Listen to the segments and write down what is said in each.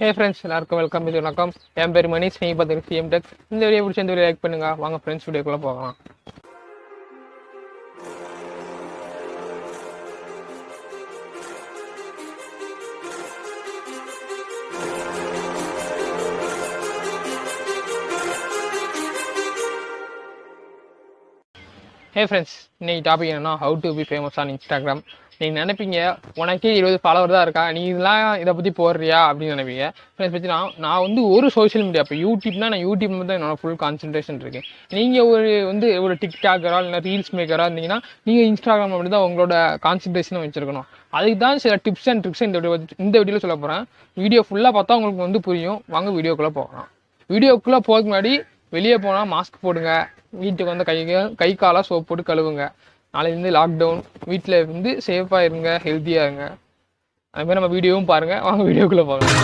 Hey friends, எல்லாருக்கும் welcome. இது வணக்கம். என் பேர் மணிஷ். நீங்க பார்த்துக்கிட்டு CMTECH. இந்த வீடியோ பிடிச்ச இந்த வீடியோ லைக் பண்ணுங்க. வாங்க ஃப்ரெண்ட்ஸ் வீடியோக்குள்ள போகலாம். ஹே ஃப்ரெண்ட்ஸ், இன்னைக்கு டாபிக் என்னன்னா how to be famous on Instagram. நீங்கள் நினைப்பீங்க உனக்கே 20 ஃபாலோவர் தான் இருக்கா, நீ இதெல்லாம் இதை பற்றி போடுறியா அப்படின்னு நினைப்பீங்க. ஃப்ரெண்ட்ஸ் பற்றினா நான் ஒரு சோஷியல் மீடியா, இப்போ யூடியூப்னா நான் யூடியூப் தான் என்னோட ஃபுல் கான்சன்ட்ரேஷன் இருக்குது. நீங்கள் ஒரு டிக்டாக்கரா இல்லை ரீல்ஸ் மேக்கராக இருந்தீங்கன்னா நீங்கள் இன்ஸ்டாகிராம் அப்படி தான் உங்களோட கான்சன்ட்ரேஷனை வச்சுருக்கணும். அதுக்கு தான் சில டிப்ஸ் அண்ட் ட்ரிக்ஸ் இந்த வீடியோவில் சொல்ல போகிறேன். வீடியோ ஃபுல்லாக பார்த்தா உங்களுக்கு புரியும். வாங்க வீடியோக்குள்ளே போகலாம். வீடியோக்குள்ளே போகிறதுக்கு முன்னாடி வெளியே போனால் மாஸ்க் போடுங்க, வீட்டுக்கு வந்து கை காலாக சோப் போட்டு கழுவுங்க. நாளையிலேருந்து லாக்டவுன், வீட்டில் இருந்து சேஃபாக இருங்க, ஹெல்த்தியாக இருங்க. அதுமாதிரி நம்ம வீடியோவும் பாருங்கள். வாங்க வீடியோக்குள்ளே போகலாம்.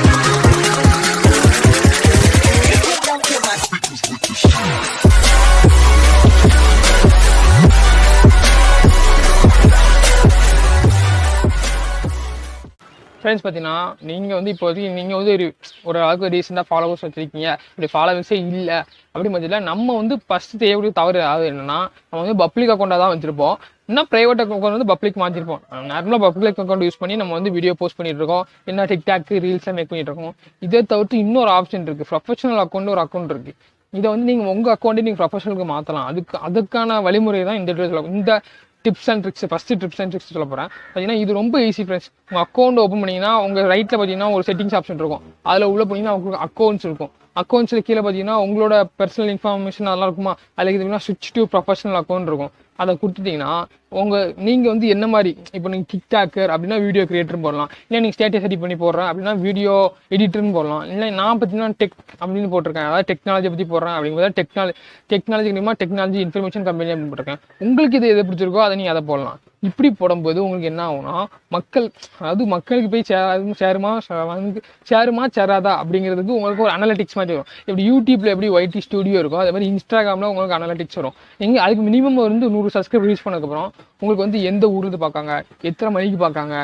ஃப்ரெண்ட்ஸ் பார்த்தீங்கன்னா நீங்கள் இப்போதைக்கு நீங்கள் ஒரு அளவுக்கு ரீசெண்டாக ஃபாலோவர்ஸ் வச்சுருக்கீங்க, இப்படி ஃபாலோவர்ஸே இல்லை அப்படி பட்சத்தில் நம்ம ஃபஸ்ட்டு செய்யக்கூடிய தவறு அதாவது என்னென்னா, நம்ம பப்ளிக் அக்கௌண்ட்டாக தான் வச்சுருப்போம். இன்னும் ப்ரைவேட் அக்கௌண்ட் பப்ளிக் மாற்றிருப்போம். நார்மலாக பப்ளிக் அக்கௌண்ட் யூஸ் பண்ணி நம்ம வீடியோ போஸ்ட் பண்ணிட்டு இருக்கோம், என்ன டிக்டாக்கு ரீல்ஸாக மேக் பண்ணிட்டு இருக்கோம். இதை தவிர்த்து இன்னொரு ஆப்ஷன் இருக்குது, ப்ரொஃபஷனல் அக்கௌண்ட் ஒரு அக்கௌண்ட் இருக்குது. இதை நீங்கள் உங்கள் அக்கௌண்ட்டை நீங்கள் ப்ரொஃபஷனலுக்கு மாற்றலாம். அதுக்கான வழிமுறை தான் இந்த tips and tricks. First tips and tricks சொல்ல போகிறேன். பார்த்தீங்கன்னா இது ரொம்ப ஈஸி ஃப்ரெண்ட்ஸ். உங்கள் அக்கௌண்ட் ஓப்பன் பண்ணிங்கன்னா உங்கள் ரைட்டில் பார்த்தீங்கன்னா ஒரு செட்டிங்ஸ் ஆப்ஷன் இருக்கும். அதில் உள்ள போனீங்கன்னா உங்களுக்கு அக்கௌண்ட்ஸ் இருக்கும். அக்கௌண்ட்ஸில் கீழே பார்த்தீங்கன்னா உங்களோட பர்சனல் இன்ஃபர்மேஷன் அதெல்லாம் இருக்குமா, அதில் பார்த்தீங்கன்னா ஸ்விட்ச் டு ப்ரொஃபஷனல் அக்கௌண்ட் இருக்கும். அதை கொடுத்துட்டிங்கன்னா நீங்கள் என்ன மாதிரி, இப்போ நீங்கள் டிக்டாக்கர் அப்படின்னா வீடியோ கிரியேட்டர் போடலாம், இல்லை நீங்கள் ஸ்டேட்டஸ் எடிட் பண்ணி போடுறேன் அப்படின்னா வீடியோ எடிட்டர்னு போடலாம். இல்லை நான் பார்த்தீங்கன்னா டெக் அப்படின்னு போட்டிருக்கேன், அதாவது டெக்னாலஜி பற்றி போடுறேன் அப்படிங்கிறத டெக்னாலஜி இன்ஃபர்மேஷன் கம்பெனி அப்படின்னு போட்டிருக்கேன். உங்களுக்கு இது எது பிடிச்சிருக்கோ அதை நீங்கள் அதை போடலாம். இப்படி போடும்போது உங்களுக்கு என்ன ஆகும்னா, மக்களுக்கு போய் சேருமா சேராதா அப்படிங்கிறதுக்கு உங்களுக்கு ஒரு அனலிட்டிக்ஸ் மாதிரி வரும். இப்படி யூடியூப்ல எப்படி YT ஸ்டுடியோ இருக்கும், அதே மாதிரி இன்ஸ்டாகிராமில் உங்களுக்கு அனலிட்டிக்ஸ் வரும். நீங்கள் அதுக்கு மினிமம் 100 சப்ஸ்கிரைபர் ரீச் பண்ணதுக்கப்புறம் உங்களுக்கு எந்த ஊர்லேருந்து பார்க்காங்க, எத்தனை மணிக்கு பார்க்காங்க,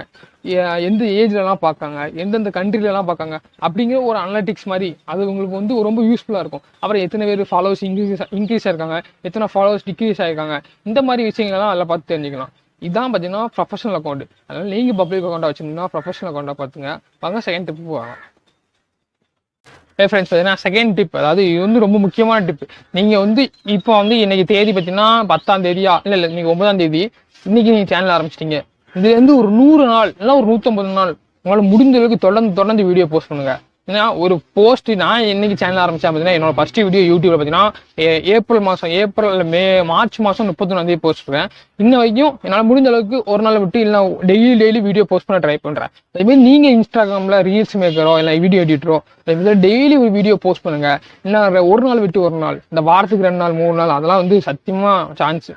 எந்த ஏஜ்லலாம் பார்க்காங்க, எந்தெந்த கண்ட்ரிலலாம் பார்க்காங்க அப்படிங்கிற ஒரு அனலிட்டிக்ஸ் மாதிரி அது உங்களுக்கு ரொம்ப யூஸ்ஃபுல்லாக இருக்கும். அப்புறம் எத்தனை பேர் ஃபாலோவர்ஸ் இன்க்ரீஸ் ஆயிருக்காங்க, எத்தனை ஃபாலோவர்ஸ் டிக்ரீஸ் ஆயிருக்காங்க, இந்த மாதிரி விஷயங்கள்லாம் அதில் பார்த்து தெரிஞ்சுக்கலாம். இதான் பார்த்தீங்கன்னா ப்ரொஃபஷனல் அக்கௌண்ட். அதனால் நீங்கள் பப்ளிக் அக்கௌண்ட்டாக வச்சுருந்தீங்கன்னா ப்ரொஃபஷனல் அக்கௌண்ட்டாக பார்த்துங்க. வாங்க செகண்ட் டிப்பு போவாங்க. ஃப்ரெண்ட்ஸ் பார்த்தீங்கன்னா செகண்ட் டிப், அதாவது இது ரொம்ப முக்கியமான டிப்பு. நீங்கள் இப்போ இன்னைக்கு தேதி பார்த்தீங்கன்னா 10ஆம் தேதியா, இல்லை நீங்கள் 9ஆம் தேதி, இன்னைக்கு நீங்கள் சேனல் ஆரம்பிச்சிட்டீங்க. இதுலேருந்து ஒரு 100 நாள் இல்லை ஒரு 150 நாள் உங்களால் முடிஞ்ச அளவுக்கு தொடர்ந்து வீடியோ போஸ்ட் பண்ணுங்க. ஏன்னா ஒரு போஸ்ட் நான் என்னைக்கு சேனல் ஆரம்பிச்சேன் பார்த்தீங்கன்னா, என்னோட ஃபர்ஸ்ட் வீடியோ யூடியூப்ல பார்த்தீங்கன்னா மார்ச் மாதம் 31ஆம் தேதி போஸ்ட் பண்ணுறேன். இன்ன வரைக்கும் என்னால் முடிஞ்ச அளவுக்கு ஒரு நாள் விட்டு இல்லை டெய்லி வீடியோ போஸ்ட் பண்ண ட்ரை பண்ணுறேன். அதேமாதிரி நீங்கள் இன்ஸ்டாகிராமில் ரீல்ஸ் மேக்கரோ இல்லை வீடியோ எடிட்டரோ டெய்லி ஒரு வீடியோ போஸ்ட் பண்ணுங்க. இல்லை ஒரு நாள் விட்டு ஒரு நாள், இந்த வாரத்துக்கு 2 நாள் 3 நாள் அதெல்லாம் சத்தியமாக சான்ஸ்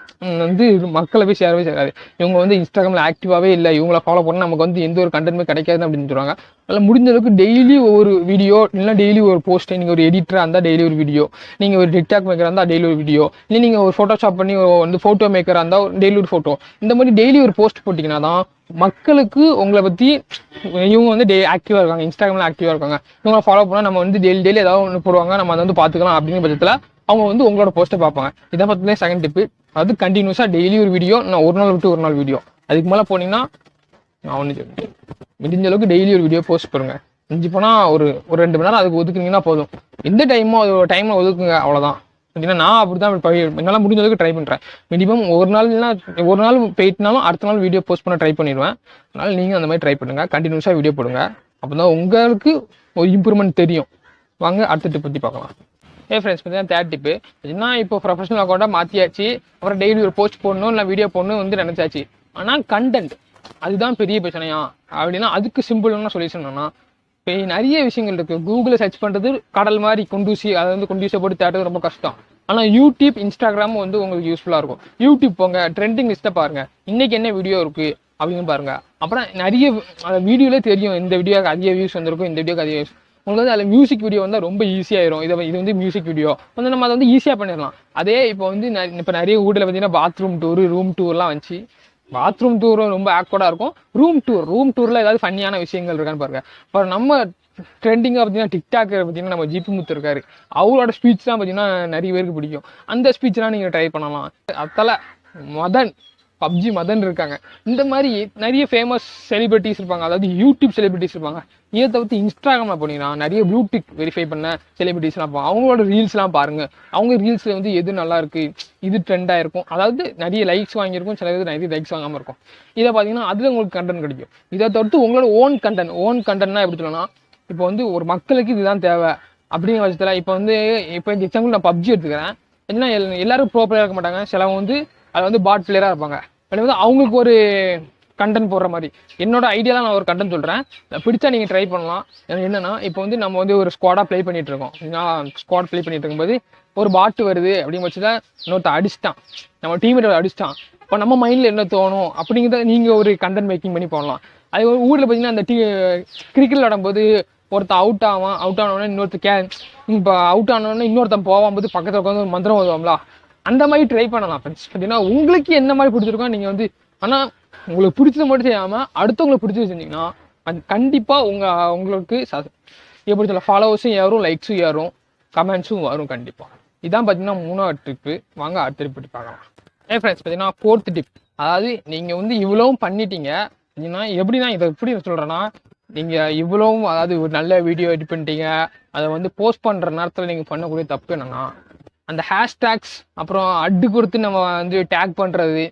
மக்களை போய் சேரவே சேராது. இவங்க இன்ஸ்டாகிராமில் ஆக்டிவாகவே இல்லை, இவங்கள ஃபாலோ பண்ணால் நமக்கு எந்த ஒரு கண்டென்ட்மே கிடைக்காது அப்படின்னு சொல்லுவாங்க. அதில் முடிஞ்ச அளவுக்கு டெய்லி ஒரு வீடியோ, இல்லைனா டெய்லி ஒரு போஸ்ட். நீங்கள் ஒரு எடிட்டராக இருந்தால் டெய்லி ஒரு வீடியோ, நீங்கள் ஒரு டிக்டாக் மேக்கராக இருந்தால் டெய்லி ஒரு வீடியோ, இல்லை நீங்கள் ஒரு ஃபோட்டோஷாப் பண்ணி ஃபோட்டோ மேக்கராக இருந்தால் டெய்லி ஒரு ஃபோட்டோ. இந்த மாதிரி டெய்லி ஒரு போஸ்ட் போட்டிங்கன்னா தான் மக்களுக்கு உங்களை பற்றி இவங்க ஆக்டிவாக இருக்காங்க, இன்ஸ்டாகிராமில் ஆக்டிவாக இருக்காங்க, இவங்களை ஃபாலோ பண்ணால் நம்ம டெய்லி ஏதாவது ஒன்று போடுவாங்க, நம்ம அதை பார்த்துக்கலாம் அப்படிங்கிற பட்சத்தில் அவங்க உங்களோட போஸ்ட்டை பார்ப்பாங்க. இதை பார்த்தீங்கன்னா செகண்ட் டிப்பு. அது கண்டினியூஸாக டெய்லி ஒரு வீடியோ, நான் ஒரு நாள் விட்டு ஒரு நாள் வீடியோ. அதுக்கு மேலே போனீங்கன்னா நான் முடிஞ்ச அளவுக்கு டெய்லி ஒரு வீடியோ போஸ்ட் பண்ணுங்க. மிஞ்சி போனால் ஒரு 2 மணி நேரம் அதுக்கு ஒதுக்குனீங்கன்னா போதும். எந்த டைமில் ஒதுக்குங்க, அவ்வளோதான். பார்த்தீங்கன்னா நான் அப்படி தான் என்னால் முடிஞ்ச அளவுக்கு ட்ரை பண்ணுறேன். மினிமம் ஒரு நாள் போயிட்டுனாலும் அடுத்த நாள் வீடியோ போஸ்ட் பண்ண ட்ரை பண்ணிடுவேன். அதனால் நீங்கள் அந்த மாதிரி ட்ரை பண்ணுங்கள், கண்டினியூஸாக வீடியோ போடுங்க. அப்போ தான் உங்களுக்கு ஒரு இம்ப்ரூவ்மெண்ட் தெரியும். வாங்க அடுத்த டிப் பற்றி பார்க்கலாம். ஃப்ரெண்ட்ஸ் பார்த்தீங்கன்னா தேர்ட் டிப்பு. பார்த்தீங்கன்னா இப்போ ப்ரொஃபஷனல் அக்கௌண்ட்டாக மாற்றியாச்சு, அப்புறம் டெய்லி ஒரு போஸ்ட் போடணும், இல்லை வீடியோ போடணும் நினச்சாச்சு. ஆனால் கண்டென்ட் அதுதான் பெரிய பிரச்சனையா அப்படின்னா, அதுக்கு சிம்பிளான சொல்யூஷன் என்னன்னா, இப்போ நிறைய விஷயங்கள் இருக்குது. கூகுளில் சர்ச் பண்ணுறது கடல் மாதிரி கொண்டூசியை போட்டு தேடுறது ரொம்ப கஷ்டம். ஆனால் யூடியூப் இன்ஸ்டாகிராம் உங்களுக்கு யூஸ்ஃபுல்லாக இருக்கும். யூடியூப் போங்க, ட்ரெண்டிங் லிஸ்ட்டை பாருங்கள், இன்றைக்கி என்ன வீடியோ இருக்குது அப்படின்னு பாருங்கள். அப்புறம் நிறைய வீடியோலே தெரியும் இந்த வீடியோக்கு அதிக வியூஸ் வந்திருக்கும், இந்த வீடியோக்கு அதிக வியூஸ். உங்களுக்கு அதில் மியூசிக் வீடியோ ரொம்ப ஈஸியாயிரும். இது மியூசிக் வீடியோ நம்ம அதை ஈஸியாக பண்ணிடலாம். அதே இப்போ நிறைய ஊரில் பார்த்தீங்கன்னா பாத்ரூம் டூர், ரூம் டூர்லாம் வந்துச்சு. பாத்ரூம் டூரும் ரொம்ப ஆக்வர்டாக இருக்கும். ரூம் டூரில் ஏதாவது ஃபன்னியான விஷயங்கள் இருக்கான்னு பாருங்க. அப்புறம் நம்ம ட்ரெண்டிங்காக பார்த்தீங்கன்னா டிக்டாக் பார்த்தீங்கன்னா நம்ம ஜிபி முத்து இருக்காரு, அவரோட ஸ்பீச் தான் பார்த்தீங்கன்னா நிறைய பேருக்கு பிடிக்கும். அந்த ஸ்பீச்லாம் நீங்கள் ட்ரை பண்ணலாம். அதால மதன் பப்ஜி மதன் இருக்காங்க. இந்த மாதிரி நிறைய ஃபேமஸ் செலிபிரிட்டிஸ் இருப்பாங்க, அதாவது யூடியூப் செலிபிரிட்டிஸ் இருப்பாங்க. இதை தவிர்த்து இன்ஸ்டாகிராமில் போனீங்கன்னா நிறைய ப்ளூடிக் வெரிஃபை பண்ண செலிபிரிட்டிஸ்லாம் இருப்பாங்க. அவங்களோட ரீல்ஸ்லாம் பாருங்கள். அவங்க ரீல்ஸில் வந்து எது நல்லா இருக்குது, இது ட்ரெண்டாக இருக்கும், அதாவது நிறைய லைக்ஸ் வாங்கியிருக்கும், சில இது நிறைய லைக்ஸ் வாங்காமல் இருக்கும். இதை பார்த்தீங்கன்னா அதில் உங்களுக்கு கண்டென்ட் கிடைக்கும். இதை தவிர்த்து உங்களோட ஓன் கண்டென்ட்னா எப்படி சொல்லலாம், இப்போ வந்து ஒரு மக்களுக்கு இதுதான் தேவை அப்படிங்கிற பட்சத்தில் இப்போ இந்த எக்ஸாம்பிள் நான் பப்ஜி எடுத்துக்கிறேன். ஏன்னா எல்லாரும் ப்ரோ பிளேயராக இருக்க மாட்டாங்க, சிலவங்க வந்து அது வந்து பாட் பிளேயராக இருப்பாங்க. வந்து அவங்களுக்கு ஒரு கண்டென்ட் போடுற மாதிரி என்னோட ஐடியாலாம் நான் ஒரு கண்டென்ட் சொல்கிறேன், பிடிச்சா நீங்கள் ட்ரை பண்ணலாம். என்னன்னா இப்போ வந்து நம்ம வந்து ஒரு ஸ்குவாடாக ப்ளே பண்ணிட்டு இருக்கோம். ஸ்குவாட் ப்ளே பண்ணிட்டு இருக்கும்போது ஒரு பாட்டு வருது அப்படிங்கிற பட்சத்தில் இன்னொருத்த அடிச்சிட்டான், நம்ம டீமேட் அடிச்சிட்டான். இப்போ நம்ம மைண்டில் என்ன தோணும் அப்படிங்கிறத நீங்கள் ஒரு கண்டென்ட் மேக்கிங் பண்ணி போடலாம். அது ஒரு ஊரில் பார்த்தீங்கன்னா அந்த கிரிக்கெட் விளாடும்போது ஒருத்தன் அவுட் ஆனோடனே இன்னொருத்தர் இப்போ அவுட் ஆனோடனே இன்னொருத்தன் போகும்போது பக்கத்தில் உட்காந்து ஒரு மந்திரம் ஓதுவாங்களா, அந்த மாதிரி ட்ரை பண்ணலாம் ஃப்ரெண்ட்ஸ். பார்த்தீங்கன்னா உங்களுக்கு என்ன மாதிரி பிடிச்சிருக்கோ நீங்கள் வந்து, ஆனால் உங்களுக்கு பிடிச்சது மட்டும் செய்யாமல் அடுத்தவங்களுக்கு பிடிச்சது செஞ்சீங்கன்னா அது கண்டிப்பாக உங்களுக்கு எப்படி சொல்ல ஃபாலோவர்ஸும் ஏறும், லைக்ஸும் ஏறும், கமெண்ட்ஸும் வரும் கண்டிப்பாக. இதான் பார்த்தீங்கன்னா 3வது டிப்பு. வாங்க அடுத்த டிப் பார்க்கலாம். ஃப்ரெண்ட்ஸ் பார்த்தீங்கன்னா 4th டிப், அதாவது நீங்கள் வந்து இவ்வளவும் பண்ணிட்டீங்க அப்படின்னா எப்படின்னா, இதை எப்படி சொல்கிறேன்னா, நீங்கள் இவ்வளவும் அதாவது ஒரு நல்ல வீடியோ எடிட் பண்ணிட்டீங்க, அதை வந்து போஸ்ட் பண்ணுற நேரத்தில் நீங்கள் பண்ணக்கூடிய தப்பு என்னன்னா, அந்த ஹேஷ்டேக்ஸ் அப்புறம் அட்டு கொடுத்து நம்ம வந்து டேக் பண்ணுறது,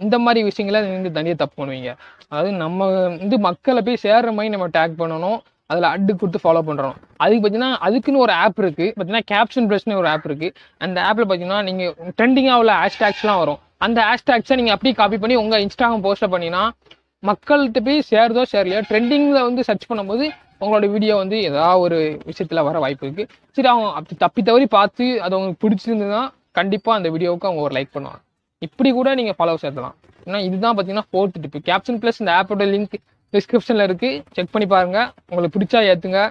இந்த மாதிரி விஷயங்களை நீங்கள் தனியாக தப்பு பண்ணுவீங்க. அதாவது நம்ம வந்து மக்களை போய் சேர்ற மாதிரி நம்ம டேக் பண்ணணும், அதில் அட்டு கொடுத்து ஃபாலோ பண்ணுறோம். அதுக்கு பார்த்தீங்கன்னா அதுக்குன்னு ஒரு ஆப் இருக்குது, பார்த்தீங்கன்னா கேப்ஷன் ப்ளஸ்னு ஒரு ஆப் இருக்குது. அந்த ஆப்பில் பார்த்தீங்கன்னா நீங்கள் ட்ரெண்டிங்காக உள்ள ஹேஷ்டேக்ஸ்லாம் வரும். அந்த ஹேஷ்டேக்ஸை நீங்கள் அப்படியே காப்பி பண்ணி உங்கள் இன்ஸ்டாகிராம் போஸ்ட்டில் பண்ணிங்கன்னா மக்கள்கிட்ட போய் சேருதோ சேரலையோ ட்ரெண்டிங்கில் வந்து சர்ச் பண்ணும்போது உங்களோட வீடியோ வந்து ஏதாவது ஒரு விஷயத்தில் வர வாய்ப்பு இருக்குது. சரி, அவங்க அப்படி தப்பி தவறி பார்த்து அது அவங்களுக்கு பிடிச்சிருந்ததுன்னா கண்டிப்பாக அந்த வீடியோவுக்கு அவங்க ஒரு லைக் பண்ணுவாங்க. இப்படி கூட நீங்கள் ஃபாலோ சேர்த்தலாம். ஏன்னா இதுதான் பார்த்தீங்கன்னா 4th டிப்பு. கேப்ஷன் ப்ளஸ் இந்த ஆப்போட லிங்க் டிஸ்கிரிப்ஷனில் இருக்குது, செக் பண்ணி பாருங்கள். உங்களுக்கு பிடிச்சா ஏற்றுங்க,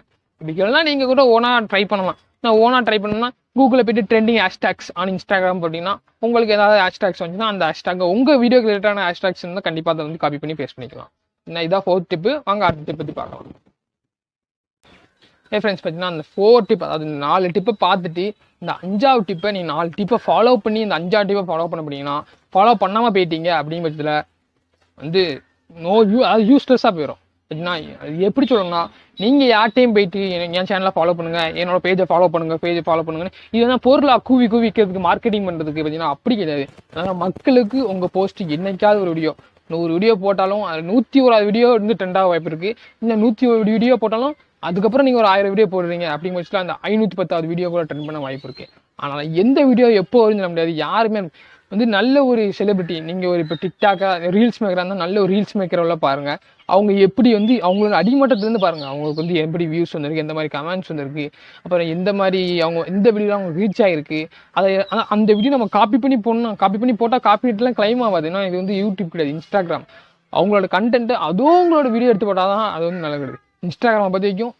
இப்படிலாம் நீங்கள் கூட ஓனாக ட்ரை பண்ணலாம். நான் ஓனாக ட்ரை பண்ணணும்னா கூகுளில் போய்ட்டு ட்ரெண்டிங் ஹேஷ்டேக்ஸ் ஆன் இன்ஸ்டாகிராம் போட்டிங்கன்னா உங்களுக்கு ஏதாவது ஹேஷ்டேக்ஸ் வந்துச்சுன்னா அந்த ஹேஷ்டேக் உங்கள் வீடியோக்கு ரிலேட்டான ஹேஷ்டேக்ஸ் இருந்தால் கண்டிப்பாக அதை வந்து காப்பி பண்ணி பேஸ்ட் பண்ணிக்கலாம். ஏன்னா இதான் 4th டிப்பு. வாங்க அடுத்த டிப் பற்றி பார்க்கலாம். ஃப்ரெண்ட்ஸ் பார்த்தீங்கன்னா அந்த 4 டிப், அதாவது 4 டிப்பை பார்த்துட்டு இந்த 5வது டிப்பை நீங்கள் 4 டிப்பை ஃபாலோ பண்ணி இந்த 5வது டிப்பை ஃபாலோ பண்ண போனீங்கன்னா, ஃபாலோ பண்ணாமல் போயிட்டீங்க அப்படிங்கிற பட்சத்தில் வந்து அது யூஸ்லெஸ்ஸாக போயிடும். சரிங்களா, எப்படி சொல்லணும்னா, நீங்கள் யார்ட்டையும் போயிட்டு என் சேனலை ஃபாலோ பண்ணுங்கள், என்னோட பேஜை ஃபாலோ பண்ணுங்கன்னு இதெல்லாம் பொருளாக கூவி விற்கிறதுக்கு மார்க்கெட்டிங் பண்ணுறதுக்கு பார்த்தீங்கன்னா அப்படி கிடையாது. அதனால் மக்களுக்கு உங்கள் போஸ்ட்டு என்னைக்காவது ஒரு வீடியோ 100 வீடியோ போட்டாலும் அது 101 வீடியோ வந்து ட்ரெண்டாக வாய்ப்பு இருக்குது. இல்லை 101 வீடியோ போட்டாலும் அதுக்கப்புறம் நீங்கள் ஒரு 1000 வீடியோ போடுறீங்க அப்படிங்கிற பட்சத்தில் அந்த 510வது வீடியோ கூட ட்ரெண்ட் பண்ண வாய்ப்பு இருக்குது. ஆனால் எந்த வீடியோ எப்போ வரும்னு சொல்ல முடியாது. யாருமே வந்து நல்ல ஒரு செலிபிரிட்டி, நீங்கள் ஒரு இப்போ டிக்டாக்காக ரீல்ஸ் மேக்கராக இருந்தால் நல்ல ஒரு ரீல்ஸ் மேக்கரில் பாருங்கள். அவங்க எப்படி வந்து அவங்களோட அடிமட்டத்துலேருந்து பாருங்கள், அவங்களுக்கு வந்து எப்படி வியூஸ் வந்திருக்கு, எந்த மாதிரி கமெண்ட்ஸ் வந்திருக்கு, அப்புறம் எந்த மாதிரி அவங்க எந்த வீடியோவில் அவங்க ரீச் ஆகிருக்கு. அந்த வீடியோ நம்ம காப்பி பண்ணி போட்டால் காப்பிரைட்லாம் கிளைம் ஆகாது. ஏன்னா இது வந்து யூடியூப் கிடையாது, இன்ஸ்டாகிராம். அவங்களோட கண்டென்ட்டு அதுவும் உங்களோட வீடியோ எடுத்து போட்டால் தான் அது வந்து நல்லா கிடையாது. இன்ஸ்டாகிராமை பொறுத்த வரைக்கும்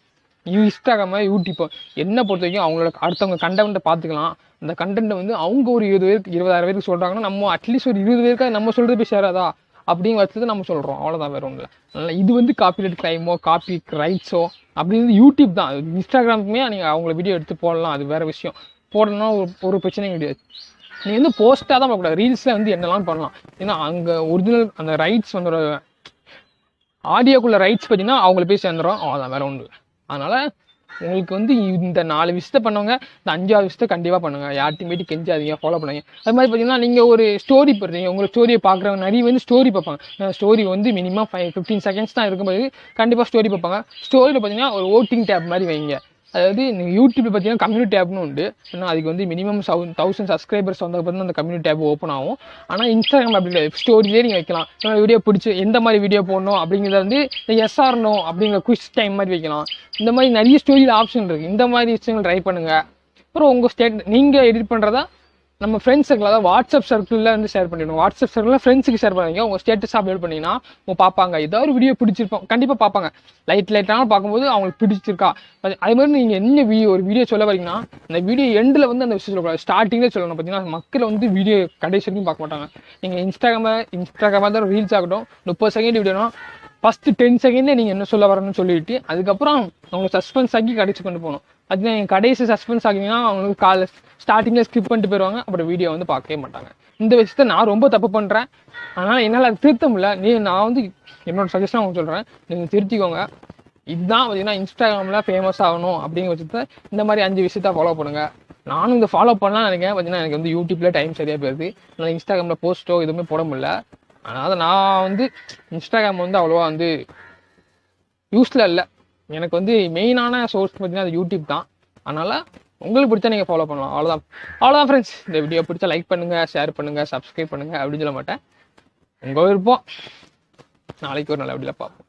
யூடியூப் என்ன பொறுத்த வரைக்கும் அவங்களோட அடுத்தவங்க கண்டென்ட்டை பார்த்துக்கலாம். அந்த கண்டென்ட்டை வந்து அவங்க ஒரு 20,000 பேருக்கு சொல்கிறாங்கன்னா நம்ம அட்லீஸ்ட் ஒரு 20 பேருக்காக நம்ம சொல்கிறது போய் சேராதா அப்படிங்கிற வச்சது நம்ம சொல்கிறோம். அவ்வளோதான், வேறு ஒன்றும் இல்லை. அதனால் இது வந்து காப்பிரைட் கிளைமோ காப்பி ரைட்ஸோ அப்படிங்கிறது யூடியூப் தான். இன்ஸ்டாகிராமுக்குமே நீங்கள் அவங்கள வீடியோ எடுத்து போடலாம், அது வேறு விஷயம். போடணும்னா ஒரு பிரச்சனையும் கிடையாது. நீங்கள் வந்து போஸ்ட்டாக தான் பார்க்கக்கூடாது, ரீல்ஸில் வந்து என்னெல்லாம் பண்ணலாம். ஏன்னா அங்கே ஒரிஜினல் அந்த ரைட்ஸ் வந்து ஆடியோக்குள்ள ரைட்ஸ் பார்த்தீங்கன்னா அவங்கள போய் சேர்ந்துடும். அவ்வளோதான், வேறு ஒன்றும் இல்லை. அதனால் உங்களுக்கு வந்து இந்த 4 விஷயத்தை பண்ணுவாங்க, இந்த 5வது விஷயத்தை கண்டிப்பாக பண்ணுங்கள். யார்ட்டையும் போய்ட்டு கெஞ்சாதீங்க, ஃபாலோ பண்ணுங்க. அது மாதிரி பார்த்தீங்கன்னா நீங்கள் ஒரு ஸ்டோரி போடுறீங்க, உங்களை ஸ்டோரியை பார்க்குறவங்க நிறைய வந்து ஸ்டோரி பார்ப்பாங்க. ஸ்டோரி வந்து மினிமம் 15 செகண்ட்ஸ் தான் இருக்கும்போது கண்டிப்பாக ஸ்டோரி பார்ப்பாங்க. ஸ்டோரியில் பார்த்தீங்கன்னா ஒரு ஓட்டிங் டேப் மாதிரி வைங்க. அதாவது நீங்கள் யூடியூப்பில் பார்த்தீங்கன்னா கம்யூனிட்டி டேப்னு உண்டு. ஏன்னா அதுக்கு வந்து மினிமம் 1000 சப்ஸ்கிரைபர்ஸ் வந்ததுக்கு அந்த கம்யூனிட்டி டேப் ஓப்பன் ஆகும். ஆனால் இன்ஸ்டாகிராம் அப்படி இல்லை, ஸ்டோரியிலே நீங்கள் வைக்கலாம். வீடியோ பிடிச்சி எந்த மாதிரி வீடியோ போடணும் அப்படிங்கிறத வந்து எஸ்ஆர்னோ அப்படிங்கிற குவிஸ் டைம் மாதிரி வைக்கலாம். இந்த மாதிரி நிறைய ஸ்டோரியில் ஆப்ஷன் இருக்குது. இந்த மாதிரி விஷயங்கள் ட்ரை பண்ணுங்கள். அப்புறம் உங்கள் நீங்கள் எடிட் பண்ணுறதா நம்ம ஃப்ரெண்ட்ஸ் சர்க்கிள், அதாவது வாட்ஸ்அப் சர்க்கிளில் வந்து ஷேர் பண்ணிவிடுவோம். வாட்ஸ்அப் சர்க்கிளில் ஃப்ரெண்ட்ஸுக்கு ஷேர் பண்ணுவீங்க. உங்கள் ஸ்டேட்டஸ் அப்லோட் பண்ணிங்கன்னா அவங்க பார்ப்பாங்க. ஏதாவது ஒரு வீடியோ பிடிச்சிருப்போம், கண்டிப்பாக பார்ப்பாங்க. லைட்டாக பார்க்கும்போது அவங்களுக்கு பிடிச்சிருக்கா. அதே மாதிரி நீங்கள் என்ன ஒரு வீடியோ சொல்ல வரீங்கன்னா அந்த வீடியோ எண்டில் வந்து அந்த விஷயம் சொல்லக்கூடாது, ஸ்டார்டிங்கில் சொல்லணும். பார்த்தீங்கன்னா மக்கள் வந்து வீடியோ கடைசி வரைக்கும் பார்க்க மாட்டாங்க. நீங்கள் இன்ஸ்டாகிராமாக தான் ரீல்ஸ் ஆகட்டும், 30 செகண்ட் வீடியோனா ஃபஸ்ட்டு 10 செகண்ட்லேயே நீங்கள் என்ன சொல்ல வரணும்னு சொல்லிட்டு அதுக்கப்புறம் அவங்க சஸ்பென்ஸ் ஆக்கி கடைசி கொண்டு போகணும். அது கடைசி சஸ்பென்ஸ் ஆகிங்கன்னா அவங்களுக்கு ஸ்டார்டிங்கில் ஸ்கிப் பண்ணிட்டு போயிடுவாங்க. அப்புறம் வீடியோ வந்து பார்க்கவே மாட்டாங்க. இந்த விஷயத்த நான் ரொம்ப தப்பு பண்ணுறேன். அதனால் என்னால் அது திருத்த முடியல. நான் வந்து என்னோட சஜஷன் அவங்க சொல்கிறேன், நீங்கள் திருத்திக்கோங்க. இதுதான் பார்த்தீங்கன்னா இன்ஸ்டாகிராமில் ஃபேமஸ் ஆகணும் அப்படிங்கிற பட்சத்தை இந்த மாதிரி 5 விஷயத்த ஃபாலோ பண்ணுங்கள். நானும் இதை ஃபாலோ பண்ணலாம் நினைக்கிறேன். பார்த்தீங்கன்னா எனக்கு வந்து யூடியூப்பில் டைம் சரியாக போயிடுது. அதனால் இன்ஸ்டாகிராமில் போஸ்ட்டோ எதுவுமே போட முடியல. அதனால் நான் வந்து இன்ஸ்டாகிராம் வந்து அவ்வளோவா வந்து யூஸில் இல்லை. எனக்கு வந்து மெயினான சோர்ஸ் பார்த்தீங்கன்னா அது யூடியூப் தான். அதனால் உங்களுக்கு பிடிச்சா நீங்கள் ஃபாலோ பண்ணலாம். அவ்வளோதான் ஃப்ரெண்ட்ஸ். இந்த வீடியோ பிடிச்சா லைக் பண்ணுங்கள், ஷேர் பண்ணுங்கள், சப்ஸ்கிரைப் பண்ணுங்கள் அப்படின்னு சொல்ல மாட்டேன். உங்கள் விருப்பம். நாளைக்கு ஒரு நல்ல வீடியோவில் பார்ப்போம்.